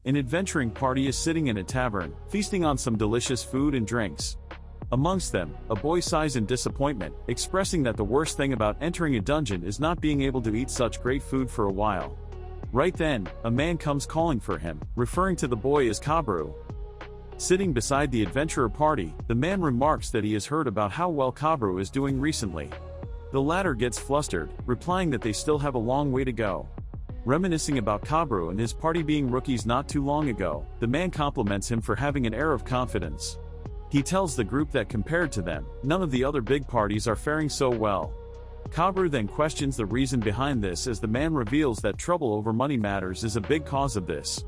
an adventuring party is sitting in a tavern, feasting on some delicious food and drinks. Amongst them, a boy sighs in disappointment, expressing that the worst thing about entering a dungeon is not being able to eat such great food for a while. Right then, a man comes calling for him, referring to the boy as Kabru. Sitting beside the adventurer party, the man remarks that he has heard about how well Kabru is doing recently. The latter gets flustered, replying that they still have a long way to go. Reminiscing about Kabru and his party being rookies not too long ago, the man compliments him for having an air of confidence. He tells the group that compared to them, none of the other big parties are faring so well. Kabru then questions the reason behind this as the man reveals that trouble over money matters is a big cause of this.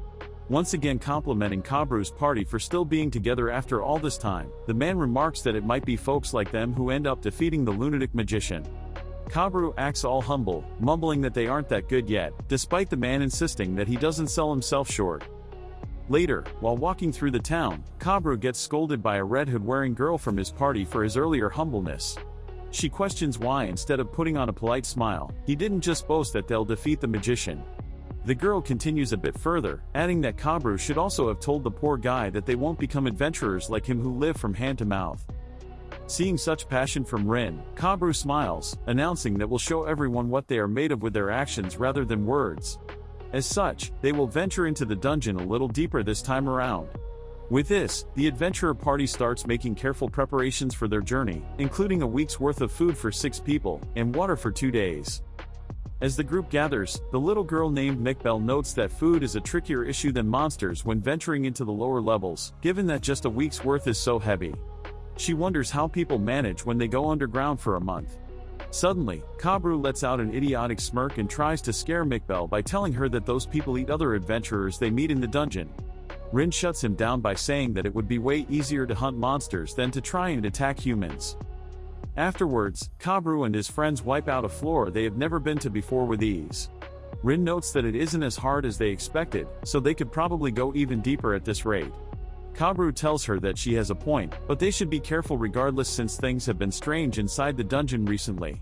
Once again complimenting Kabru's party for still being together after all this time, the man remarks that it might be folks like them who end up defeating the lunatic magician. Kabru acts all humble, mumbling that they aren't that good yet, despite the man insisting that he doesn't sell himself short. Later, while walking through the town, Kabru gets scolded by a red hood-wearing girl from his party for his earlier humbleness. She questions why instead of putting on a polite smile, he didn't just boast that they'll defeat the magician. The girl continues a bit further, adding that Kabru should also have told the poor guy that they won't become adventurers like him who live from hand to mouth. Seeing such passion from Rin, Kabru smiles, announcing that will show everyone what they are made of with their actions rather than words. As such, they will venture into the dungeon a little deeper this time around. With this, the adventurer party starts making careful preparations for their journey, including a week's worth of food for 6 people, and water for 2 days. As the group gathers, the little girl named Mikbel notes that food is a trickier issue than monsters when venturing into the lower levels, given that just a week's worth is so heavy. She wonders how people manage when they go underground for a month. Suddenly, Kabru lets out an idiotic smirk and tries to scare Mikbel by telling her that those people eat other adventurers they meet in the dungeon. Rin shuts him down by saying that it would be way easier to hunt monsters than to try and attack humans. Afterwards, Kabru and his friends wipe out a floor they have never been to before with ease. Rin notes that it isn't as hard as they expected, so they could probably go even deeper at this rate. Kabru tells her that she has a point, but they should be careful regardless since things have been strange inside the dungeon recently.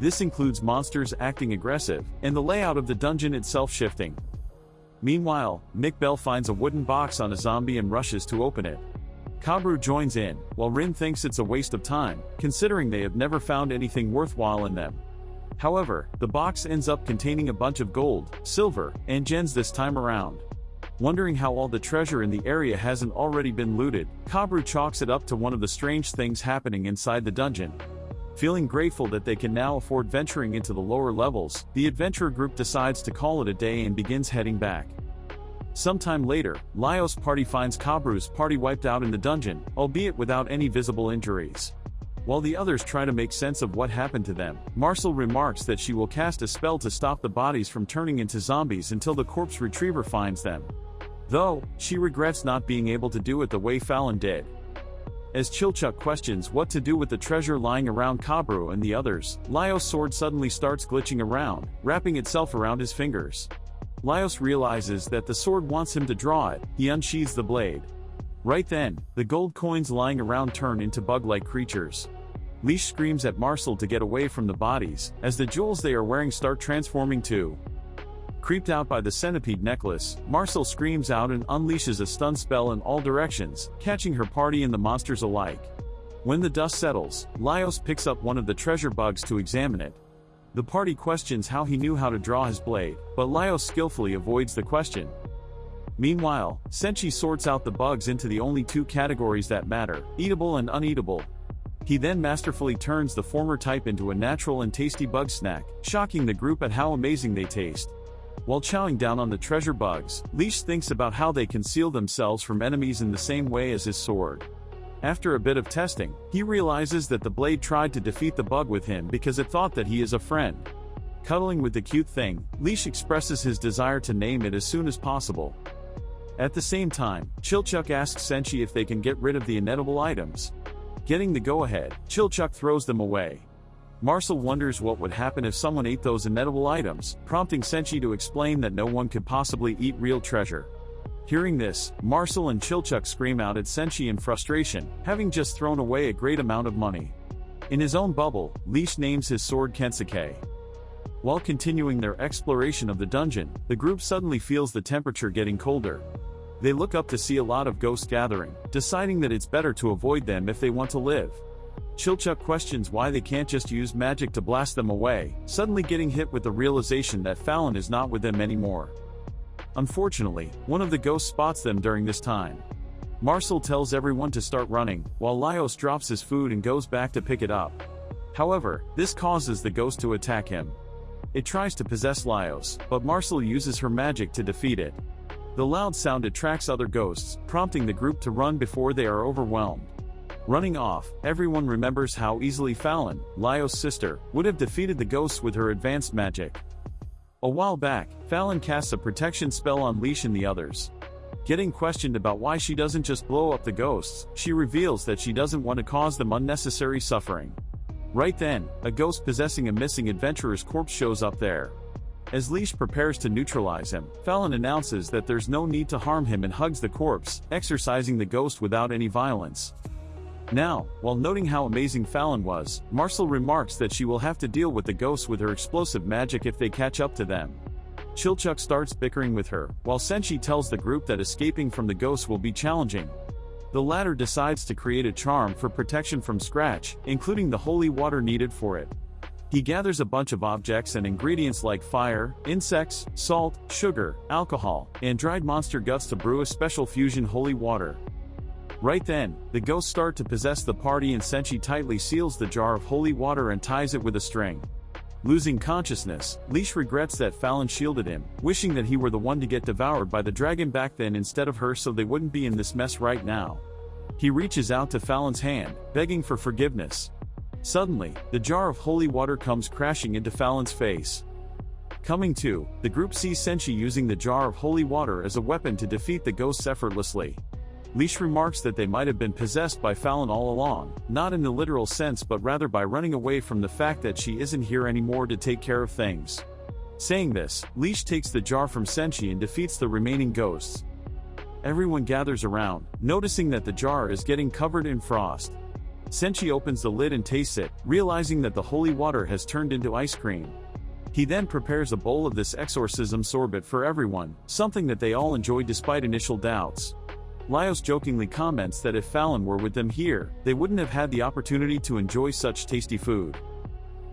This includes monsters acting aggressive, and the layout of the dungeon itself shifting. Meanwhile, Mikbel finds a wooden box on a zombie and rushes to open it. Kabru joins in, while Rin thinks it's a waste of time, considering they have never found anything worthwhile in them. However, the box ends up containing a bunch of gold, silver, and gems this time around. Wondering how all the treasure in the area hasn't already been looted, Kabru chalks it up to one of the strange things happening inside the dungeon. Feeling grateful that they can now afford venturing into the lower levels, the adventurer group decides to call it a day and begins heading back. Sometime later, Lyos' party finds Kabru's party wiped out in the dungeon, albeit without any visible injuries. While the others try to make sense of what happened to them, Marcel remarks that she will cast a spell to stop the bodies from turning into zombies until the corpse retriever finds them. Though, she regrets not being able to do it the way Fallon did. As Chilchuk questions what to do with the treasure lying around Kabru and the others, Lyos' sword suddenly starts glitching around, wrapping itself around his fingers. Lyos realizes that the sword wants him to draw it. He unsheathes the blade. Right then, the gold coins lying around turn into bug-like creatures. Leash screams at Marcel to get away from the bodies, as the jewels they are wearing start transforming too. Creeped out by the centipede necklace, Marcel screams out and unleashes a stun spell in all directions, catching her party and the monsters alike. When the dust settles, Lyos picks up one of the treasure bugs to examine it. The party questions how he knew how to draw his blade, but Lyos skillfully avoids the question. Meanwhile, Senshi sorts out the bugs into the only 2 categories that matter, eatable and uneatable. He then masterfully turns the former type into a natural and tasty bug snack, shocking the group at how amazing they taste. While chowing down on the treasure bugs, Leash thinks about how they conceal themselves from enemies in the same way as his sword. After a bit of testing, he realizes that the blade tried to defeat the bug with him because it thought that he is a friend. Cuddling with the cute thing, Leash expresses his desire to name it as soon as possible. At the same time, Chilchuk asks Senshi if they can get rid of the inedible items. Getting the go-ahead, Chilchuk throws them away. Marcel wonders what would happen if someone ate those inedible items, prompting Senshi to explain that no one could possibly eat real treasure. Hearing this, Marcel and Chilchuk scream out at Senshi in frustration, having just thrown away a great amount of money. In his own bubble, Leash names his sword Kensuke. While continuing their exploration of the dungeon, the group suddenly feels the temperature getting colder. They look up to see a lot of ghosts gathering, deciding that it's better to avoid them if they want to live. Chilchuck questions why they can't just use magic to blast them away, suddenly getting hit with the realization that Fallon is not with them anymore. Unfortunately, one of the ghosts spots them during this time. Marcel tells everyone to start running, while Laios drops his food and goes back to pick it up. However, this causes the ghost to attack him. It tries to possess Laios, but Marcel uses her magic to defeat it. The loud sound attracts other ghosts, prompting the group to run before they are overwhelmed. Running off, everyone remembers how easily Fallon, Laios' sister, would have defeated the ghosts with her advanced magic. A while back, Fallon casts a protection spell on Leash and the others. Getting questioned about why she doesn't just blow up the ghosts, she reveals that she doesn't want to cause them unnecessary suffering. Right then, a ghost possessing a missing adventurer's corpse shows up there. As Leash prepares to neutralize him, Fallon announces that there's no need to harm him and hugs the corpse, exorcising the ghost without any violence. Now, while noting how amazing Fallon was, Marcel remarks that she will have to deal with the ghosts with her explosive magic if they catch up to them. Chilchuck starts bickering with her, while Senshi tells the group that escaping from the ghosts will be challenging. The latter decides to create a charm for protection from scratch, including the holy water needed for it. He gathers a bunch of objects and ingredients like fire, insects, salt, sugar, alcohol, and dried monster guts to brew a special fusion holy water. Right then, the ghosts start to possess the party and Senshi tightly seals the jar of holy water and ties it with a string. Losing consciousness, Leash regrets that Fallon shielded him, wishing that he were the one to get devoured by the dragon back then instead of her so they wouldn't be in this mess right now. He reaches out to Fallon's hand, begging for forgiveness. Suddenly, the jar of holy water comes crashing into Fallon's face. Coming to, the group sees Senshi using the jar of holy water as a weapon to defeat the ghosts effortlessly. Leash remarks that they might have been possessed by Fallon all along, not in the literal sense but rather by running away from the fact that she isn't here anymore to take care of things. Saying this, Leash takes the jar from Senshi and defeats the remaining ghosts. Everyone gathers around, noticing that the jar is getting covered in frost. Senshi opens the lid and tastes it, realizing that the holy water has turned into ice cream. He then prepares a bowl of this exorcism sorbet for everyone, something that they all enjoy despite initial doubts. Laios jokingly comments that if Fallon were with them here, they wouldn't have had the opportunity to enjoy such tasty food.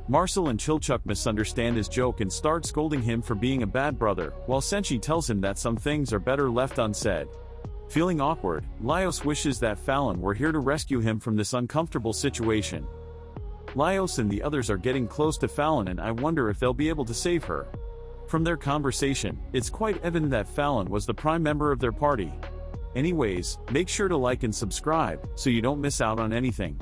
Marcel and Chilchuck misunderstand his joke and start scolding him for being a bad brother, while Senshi tells him that some things are better left unsaid. Feeling awkward, Laios wishes that Fallon were here to rescue him from this uncomfortable situation. Laios and the others are getting close to Fallon and I wonder if they'll be able to save her. From their conversation, it's quite evident that Fallon was the prime member of their party. Anyways, make sure to like and subscribe, so you don't miss out on anything.